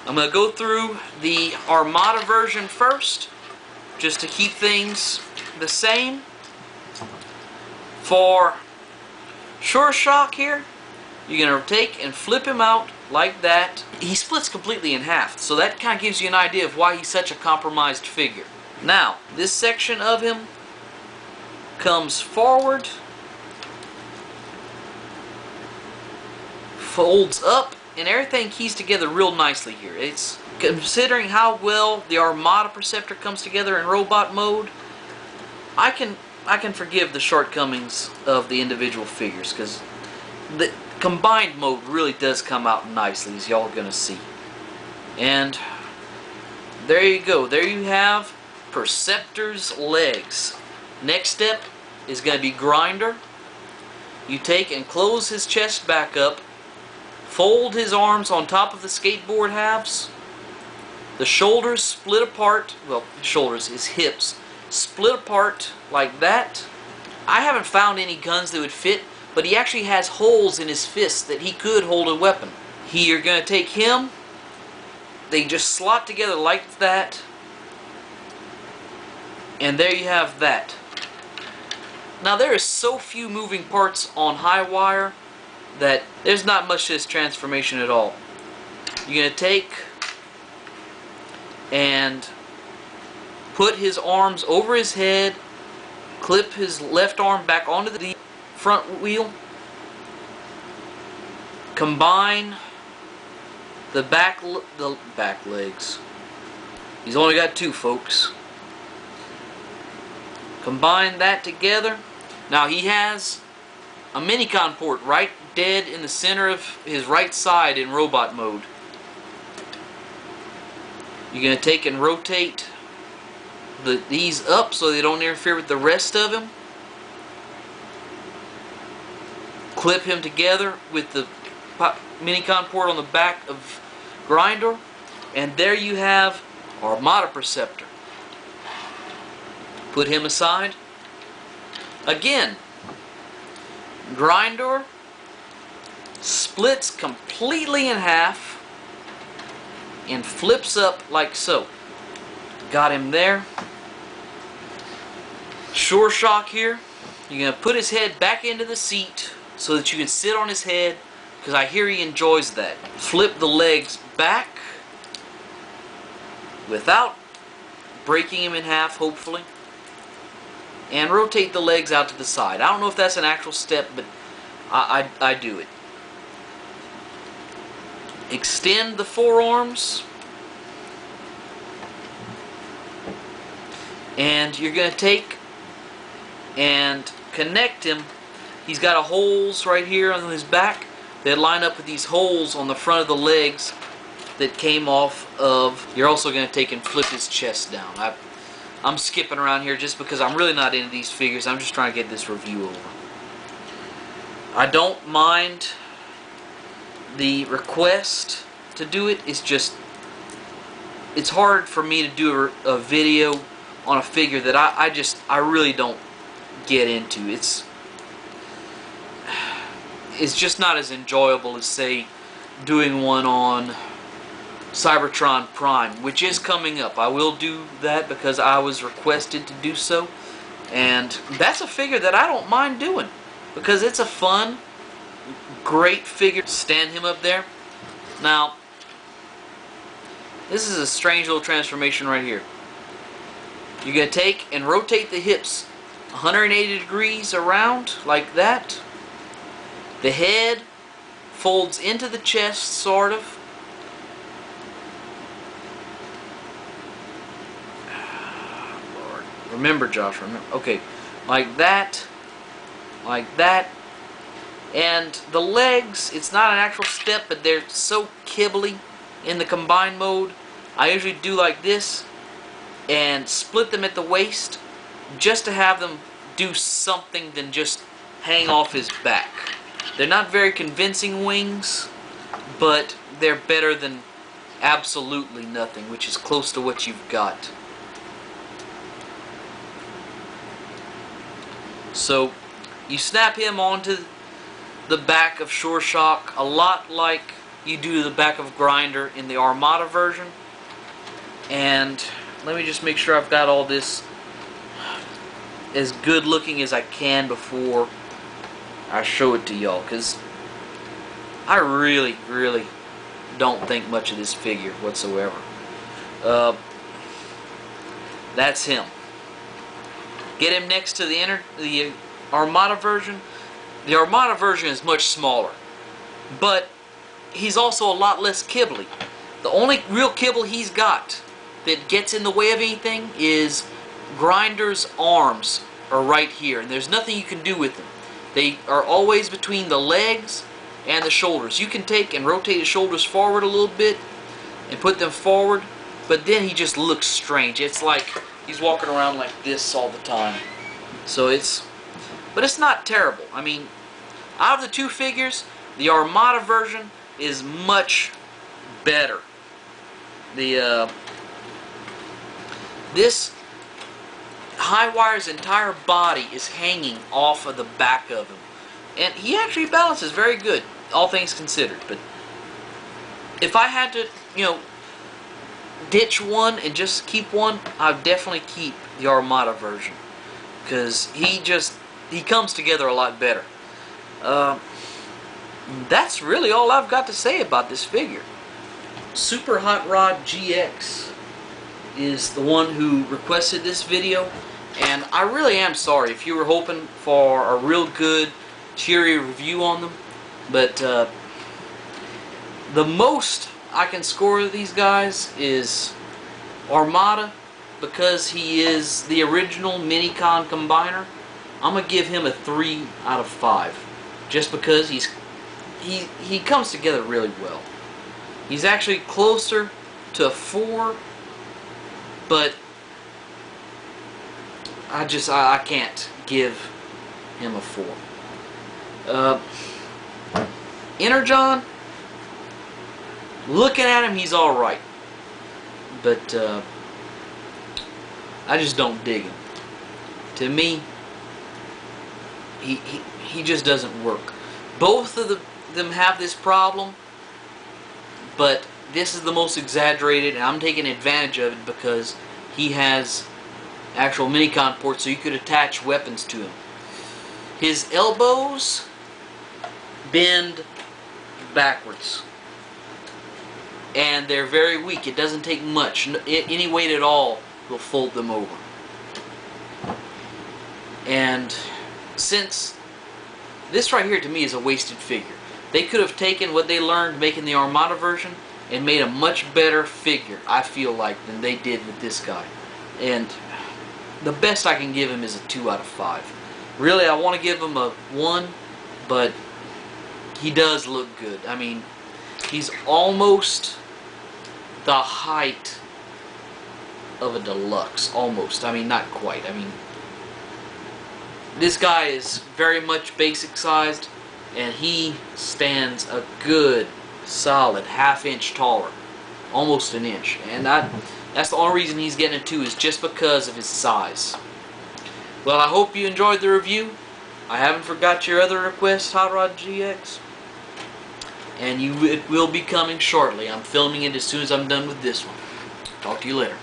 I'm going to go through the Armada version first, just to keep things the same. For Sure Shock here, you're going to take and flip him out like that. He splits completely in half, so that kind of gives you an idea of why he's such a compromised figure. Now, this section of him comes forward, folds up, and everything keys together real nicely here. It's considering how well the Armada Perceptor comes together in robot mode, I can forgive the shortcomings of the individual figures, because the combined mode really does come out nicely, as y'all are gonna see. And there you go. There you have Perceptor's legs. Next step is going to be Grinder. You take and close his chest back up, fold his arms on top of the skateboard halves, the shoulders split apart, well, shoulders, his hips, split apart like that. I haven't found any guns that would fit, but he actually has holes in his fists that he could hold a weapon. You're going to take him, they just slot together like that, and there you have that. Now there is so few moving parts on high wire that there's not much to this transformation at all. You're going to take and put his arms over his head, clip his left arm back onto the front wheel, combine the back legs. He's only got two, folks. Combine that together. Now he has a minicon port right dead in the center of his right side in robot mode. You're going to take and rotate these up so they don't interfere with the rest of him. Clip him together with the minicon port on the back of Grinder, and there you have Armada Perceptor. Put him aside. Again, Grinder splits completely in half and flips up like so. Got him there. Sure Shock here. You're going to put his head back into the seat so that you can sit on his head, because I hear he enjoys that. Flip the legs back without breaking him in half, hopefully. And rotate the legs out to the side. I don't know if that's an actual step, but I do it. Extend the forearms. And you're going to take and connect him. He's got holes right here on his back that line up with these holes on the front of the legs that came off of. You're also going to take and flip his chest down. I'm skipping around here just because I'm really not into these figures. I'm just trying to get this review over. I don't mind the request to do it. It's just, it's hard for me to do a video on a figure that I really don't get into. It's just not as enjoyable as, say, doing one on Cybertron Prime, which is coming up. I will do that because I was requested to do so, and that's a figure that I don't mind doing because it's a fun, great figure. Stand him up there. Now, this is a strange little transformation right here. You're going to take and rotate the hips 180 degrees around like that. The head folds into the chest, sort of. Lord. Remember, Josh, remember. Okay, like that. Like that. And the legs, it's not an actual step, but they're so kibbly in the combined mode. I usually do like this and split them at the waist just to have them do something than just hang off his back. They're not very convincing wings, but they're better than absolutely nothing, which is close to what you've got. So you snap him onto the back of Sure Shock, a lot like you do the back of grinder in the Armada version. And let me just make sure I've got all this as good looking as I can before I show it to y'all, because I really don't think much of this figure whatsoever. That's him. Get him next to the Armada version. The Armada version is much smaller, but he's also a lot less kibbly. The only real kibble he's got that gets in the way of anything is Grinder's arms are right here, and there's nothing you can do with them. They are always between the legs and the shoulders. You can take and rotate his shoulders forward a little bit and put them forward, but then he just looks strange. It's like he's walking around like this all the time. So but it's not terrible. I mean, out of the two figures, the Armada version is much better. This Highwire's entire body is hanging off of the back of him, and he actually balances very good, all things considered. But if I had to, ditch one and just keep one, I'd definitely keep the Armada version, because he comes together a lot better. That's really all I've got to say about this figure. Super Hot Rod GX is the one who requested this video, and I really am sorry if you were hoping for a real good, cheery review on them, but the most I can score these guys is Armada, because he is the original Minicon combiner. I'm gonna give him a 3 out of 5, just because he comes together really well. He's actually closer to a 4, but I can't give him a 4. Energon, looking at him, he's alright, but I just don't dig him. To me, he just doesn't work. Both of them have this problem, but this is the most exaggerated, and I'm taking advantage of it because he has actual Minicon ports, so you could attach weapons to him. His elbows bend backwards, and they're very weak. It doesn't take much. Any weight at all will fold them over. And since this right here to me is a wasted figure, they could have taken what they learned making the Armada version and made a much better figure, I feel like, than they did with this guy. And the best I can give him is a 2 out of 5. Really, I want to give him a 1, but he does look good. I mean, he's almost the height of a deluxe. Almost. I mean, not quite. I mean, this guy is very much basic sized, and he stands a good solid ½ inch taller, almost an inch, and that's the only reason he's getting a 2, is just because of his size. Well, I hope you enjoyed the review. I haven't forgot your other request, Hot Rod GX, and it will be coming shortly. I'm filming it as soon as I'm done with this one. Talk to you later.